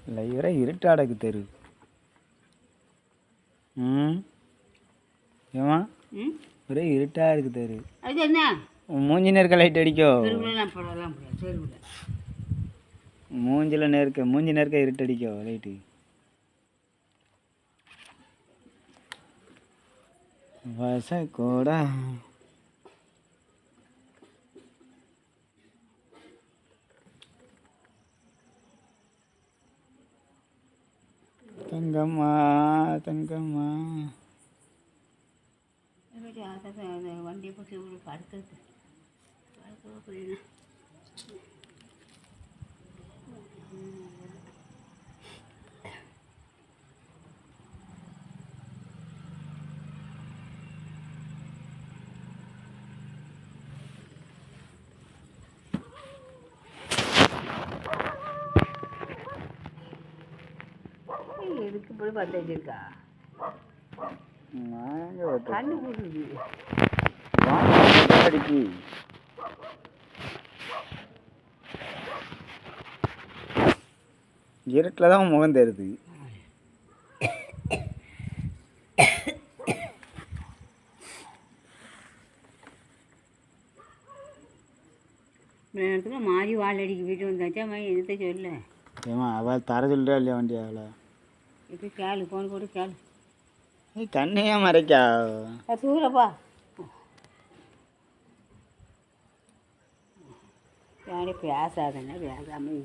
இல்லை ஒரே இருட்டாடக்கு தெரு. ஏமா ஒரே இருட்டாக இருக்குது தெரு. அது என்ன மூஞ்சி நேர்க்க லைட் அடிக்கோ? மூஞ்சில் நேர்க்க மூஞ்சி நேர்க்க இருட்டு அடிக்கோ லைட்டு? வசக்கூடா தங்கம்மா தங்கம்மா வண்டியை பிடிச்சி படுத்துருக்கு அப்படின்னா எதுக்கு போய் பற்ற வச்சிருக்கா? கண்ணு போடுது அடிக்கி. இருட்டில் தான் முகம் தெரியுது. நேரத்துக்கு மாறி வால் அடிக்க போயிட்டு வந்தாச்சா அம்மா எதுத்த சொல்ல? ஏமா அவள் தர சொல்கிறா இல்லையா வண்டி அவளை? இது கேளு போன் போட்டு கேளு. கண்ணையா மறைக்கா சூரப்பா யாரே பேசாதன்னா பேசாமல்